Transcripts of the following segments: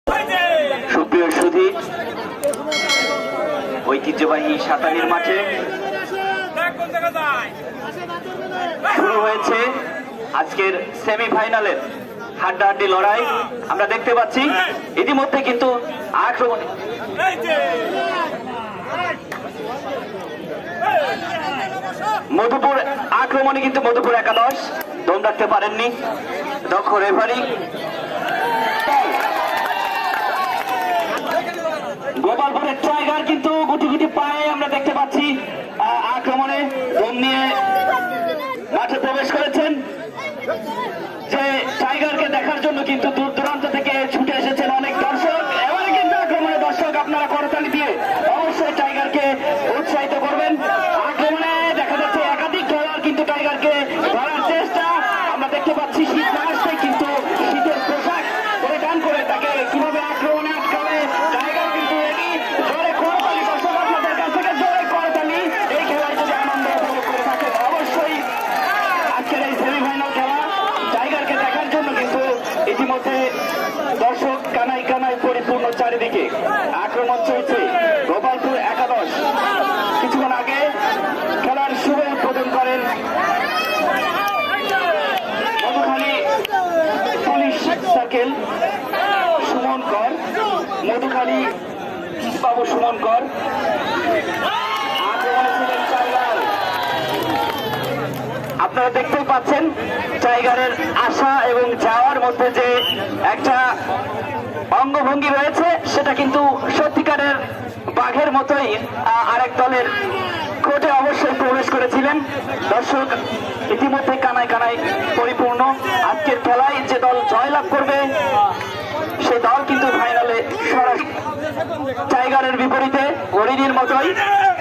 সুপ্রিয় সুধী, ঐতিহ্যবাহী সাতানির মাঠে শুরু হয়েছে আজকের সেমিফাইনালের হাড্ডাহাড্ডি লড়াই। আমরা দেখতে পাচ্ছি ইতিমধ্যে কিন্তু আক্রমণ মধুপুর আক্রমণে কিন্তু মধুপুর একাদশ দম রাখতে পারেননি দক্ষ রেফারি। গোপালপুরের টাইগার কিন্তু গুটি গুটি পায়ে আমরা দেখতে পাচ্ছি আক্রমণে দম নিয়ে মাঠে প্রবেশ করেছেন। যে টাইগারকে দেখার জন্য কিন্তু দূর দূরান্ত থেকে ছুটে এসেছেন অনেক দর্শক। এবারে কিন্তু আক্রমণে দর্শক আপনারা করতালি দিয়ে অবশ্যই টাইগারকে উৎসাহিত করবেন। আক্রমণে দেখা যাচ্ছে একাধিক খেলোয়াড় কিন্তু টাইগারকে ধরার চেষ্টা আমরা দেখতে পাচ্ছি। শীত না আসছে কিন্তু শীতের পোশাক পরিধান করে তাকে কিভাবে আক্রমণে আটকাবে টাইগার কিন্তু জোরে করতালি দর্শক আপনাদের কাছ থেকে জোরে করতালি এই খেলায় যদি আনন্দ উপভোগ করে থাকেন অবশ্যই আজকের এই সেমিফাইনাল খেলা টাইগারকে দেখার জন্য কিন্তু ইতিমধ্যে দর্শক কানাই কানাই পরিপূর্ণ। চারিদিকে আক্রমণ চলছে গোপালপুর একাদশ। কিছুক্ষণ আগে খেলার শুভ উদ্বোধন করেন মধুখালী পুলিশ সার্কেল সুমন কর, মধুখালী বাবু সুমন কর। আক্রমণে ছিলেন টাইগার। আপনারা দেখতেই পাচ্ছেন টাইগারের আসা এবং যাওয়ার মধ্যে যে একটা অঙ্গভঙ্গি রয়েছে সেটা কিন্তু সত্যিকারের বাঘের মতোই আরেক দলের কোর্টে অবশ্যই প্রবেশ করেছিলেন। দর্শক ইতিমধ্যে কানায় কানায় পরিপূর্ণ। আজকের খেলায় যে দল জয়লাভ করবে সেই দল কিন্তু ফাইনালে সরাসরি টাইগারের বিপরীতে হরিণীর মতোই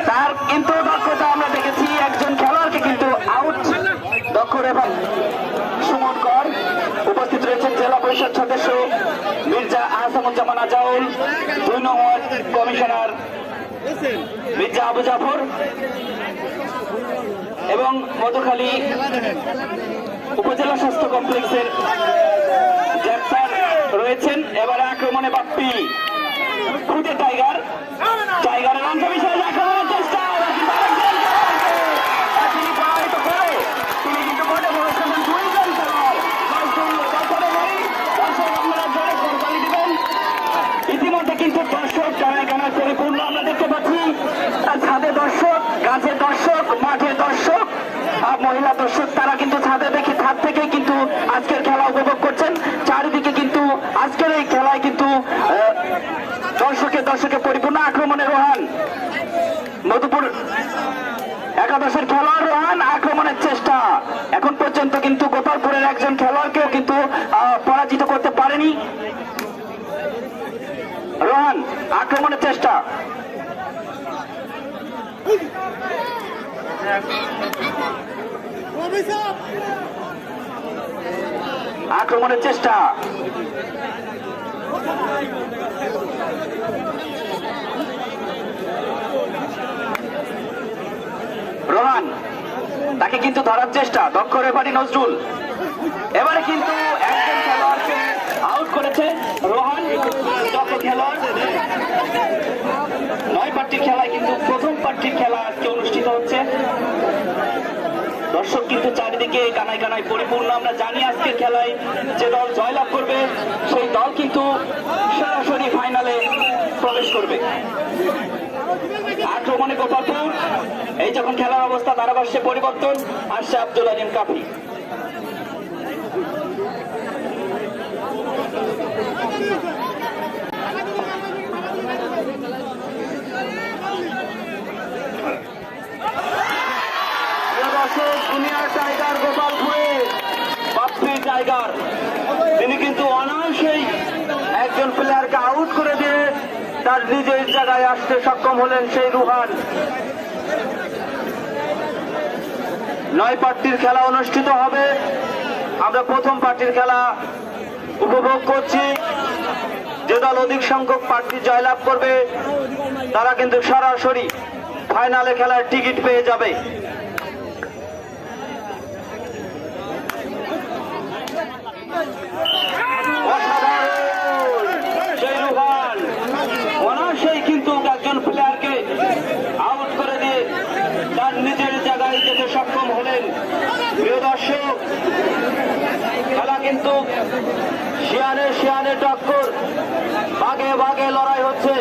তার কিন্তু দক্ষতা আমরা দেখেছি। একজন খেলোয়াড়কে কিন্তু আউট দক্ষ রেফারি সুমন কর। উপস্থিত রয়েছেন জেলা পরিষদ সদস্য মির্জা আহসানুজ্জামান আজাউল, 2 নং ওয়ার্ড কমিশনার মির্জা আবু জাফর এবং মধুখালী উপজেলা স্বাস্থ্য কমপ্লেক্সের ডাক্তার রয়েছেন। এবারে আক্রমণে বাপ্পি খুঁটে টাইগার। টাইগারের অংশ বিষয়ে আক্রমণের চেষ্টা ইতিমধ্যে কিন্তু দর্শক কানায় কানায় পরিপূর্ণ আমরা দেখতে পাচ্ছি। ছাদে দর্শক, গাছে দর্শক, মাঠে দর্শক, মহিলা দর্শক তারা কিন্তু ছাদে দেখে ছাদ থেকে কিন্তু আজকের খেলা উপভোগ করছেন। চারিদিকে কিন্তু আজকের এই খেলায় কিন্তু দর্শকে পরিপূর্ণ। আক্রমণে রোহান, মধুপুর একাদশের খেলোয়াড় রোহান আক্রমণের চেষ্টা। এখন পর্যন্ত কিন্তু গোপালপুরের একজন খেলোয়াড়কেও কিন্তু পরাজিত করতে পারেনি রোহান। আক্রমণের চেষ্টা, আক্রমণের চেষ্টা রোহান, তাকে কিন্তু ধরার চেষ্টা দক্ষ রেফারি নজরুল। এবারে কিন্তু একজন খেলোয়াড়কে আউট করেছে রোহান দক্ষ খেলোয়াড়। 9 পার্টির খেলায় কিন্তু প্রথম পার্টির খেলা আজকে অনুষ্ঠিত হচ্ছে। দর্শক কিন্তু চারিদিকে কানায় কানায় পরিপূর্ণ। আমরা জানি আজকের খেলায় যে দল জয়লাভ করবে সেই দল কিন্তু সরাসরি ফাইনালে প্রবেশ করবে। আক্রমণে গোপালপুর। এই যখন খেলার অবস্থা ধারাভাষ্যে পরিবর্তন আসছে আব্দুল আলিম কাফি। জুনিয়র টাইগার গোপালপুরে বাপ্পি টাইগার তিনি কিন্তু অনায়াসেই একজন প্লেয়ারকে আউট করে দিয়ে তার নিজের জায়গায় আসতে সক্ষম হলেন সেই রুহান। 9 পার্টির খেলা অনুষ্ঠিত হবে। আমরা প্রথম পার্টির খেলা উপভোগ করছি। যে দল অধিক সংখ্যক প্রার্থী জয়লাভ করবে তারা কিন্তু সরাসরি ফাইনালে খেলার টিকিট পেয়ে যাবে। অসাধারণ সেই সেই কিন্তু একজন প্লেয়ারকে আউট করে দিয়ে তার নিজের জায়গায় যেতে সক্ষম হলেন। প্রিয় দর্শক, খেলা কিন্তু শিয়ানে টক্কর, ভাগে ভাগে লড়াই হচ্ছে।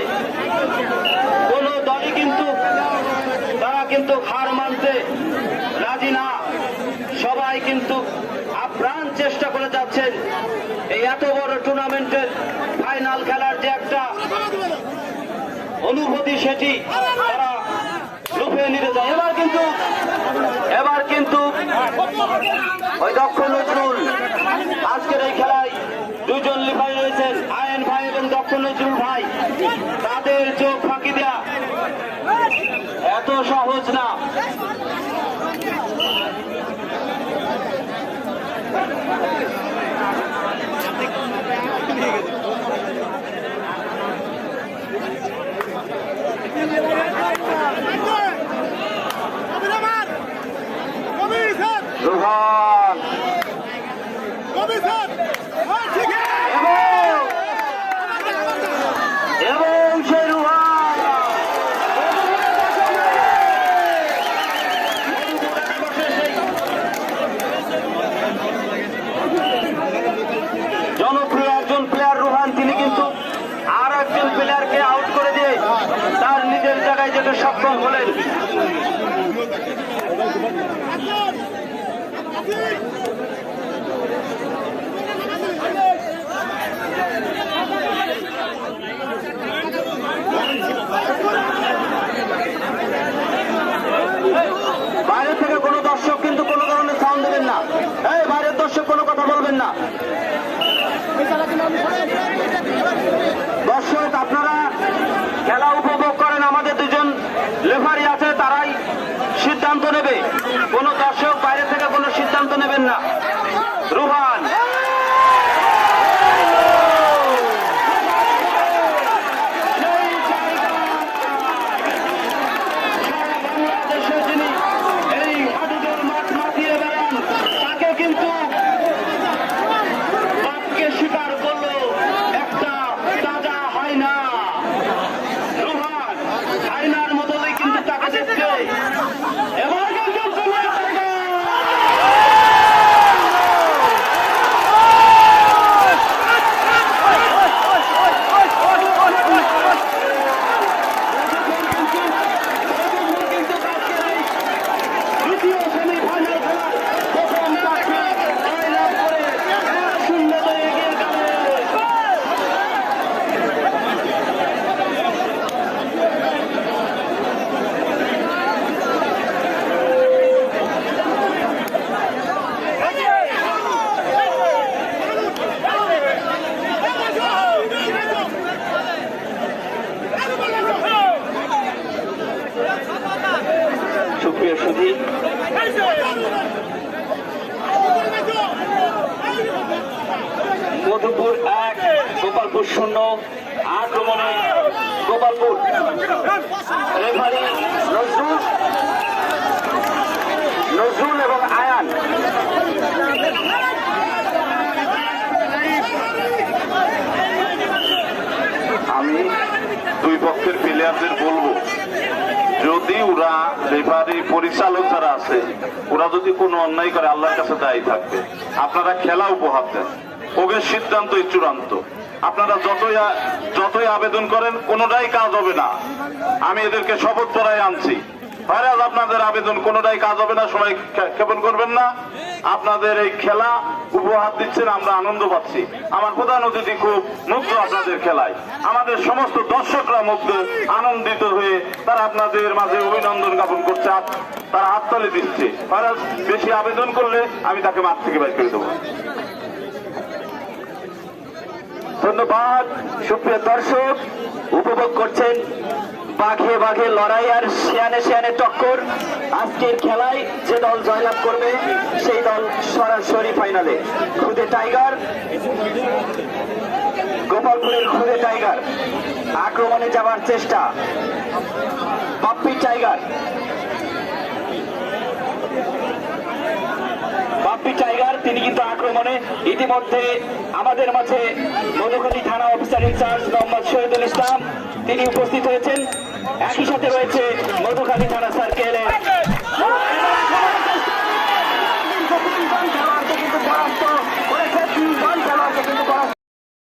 কোন দলই কিন্তু তারা কিন্তু হার মানতে রাজি না। সবাই কিন্তু আপ্রাণ চেষ্টা করে যাচ্ছেন এই এত বড় টুর্নামেন্টের ফাইনাল খেলার যে একটা অনুভূতি সেটি তারা লুফে নিতে যায়। এবার কিন্তু ওই দক্ষ নজরুল আজকের এই খেলায় দুজন লিফারি রয়েছেন, আয়ন ভাই এবং দক্ষ নজরুল ভাই। তাদের চোখ ফাঁকি দেয়া এত সহজ না। রোহান এবং সেই রোহান জনপ্রিয় একজন প্লেয়ার রোহান, তিনি কিন্তু আর একজন প্লেয়ারকে আউট করে দিয়ে তার নিজের জায়গায় যেতে সক্ষম হলেন। বাইরে থেকে কোনো দর্শক কিন্তু কোনো ধরনের সাউন্ড দেবেন না। এই বাইরের দর্শক কোনো কথা বলবেন না। দর্শক, আপনারা খেলা উপভোগ করেন, আমাদের দুজন রেফারি আছে, তারাই সিদ্ধান্ত নেবে। কোনো দর্শক বাইরে থেকে কোনো সিদ্ধান্ত নেবেন না। রোহান মধুপুর 1 গোপালপুর 0 আক্রমণে গোপালপুর। রেফারি নজরুল এবং আয়ান। আমি দুই পক্ষের প্লেয়ারদের বলবো, যদি ওরা রেফারি পরিচালক যারা আছে ওরা যদি কোনো অন্যায় করে আল্লাহর কাছে দায়ী থাকবে। আপনারা খেলা উপহার দেন, ওদের সিদ্ধান্তই চূড়ান্ত। আপনারা যতই আবেদন করেন কোনোটাই কাজ হবে না। আমি এদেরকে শপথ করাই আনছি, ফরাজ আপনাদের আবেদন কোনোটাই কাজ হবে না। সবাই ক্ষেপণ করবেন না। আপনাদের এই খেলা উপহার দিচ্ছেন, আমরা আনন্দ পাচ্ছি। আমার প্রধান অতিথি খুব মুগ্ধ আপনাদের খেলায়। আমাদের সমস্ত দর্শকরা মুগ্ধ, আনন্দিত হয়ে তারা আপনাদের মাঝে অভিনন্দন জ্ঞাপন করছে, তারা হাততালি দিচ্ছে। ফরাজ বেশি আবেদন করলে আমি তাকে মাঠ থেকে বের করে দেবো। ধন্যবাদ। সুপ্রিয় দর্শক, উপভোগ করছেন বাঘে বাঘে লড়াই আর শিয়ানে টক্কর। আজকের খেলায় যে দল জয়লাভ করবে সেই দল সরাসরি ফাইনালে। খুদে টাইগার, গোপালপুরের খুদে টাইগার আক্রমণে যাবার চেষ্টা। বাপ্পি টাইগার বাপ্পি টাইগার, তিনি কিন্তু আক্রমণে ইতিমধ্যে আমাদের মাঝে মধুখালী থানা অফিসার ইনচার্জ মোহাম্মদ শহীদুল ইসলাম তিনি উপস্থিত হয়েছেন। একই সাথে রয়েছে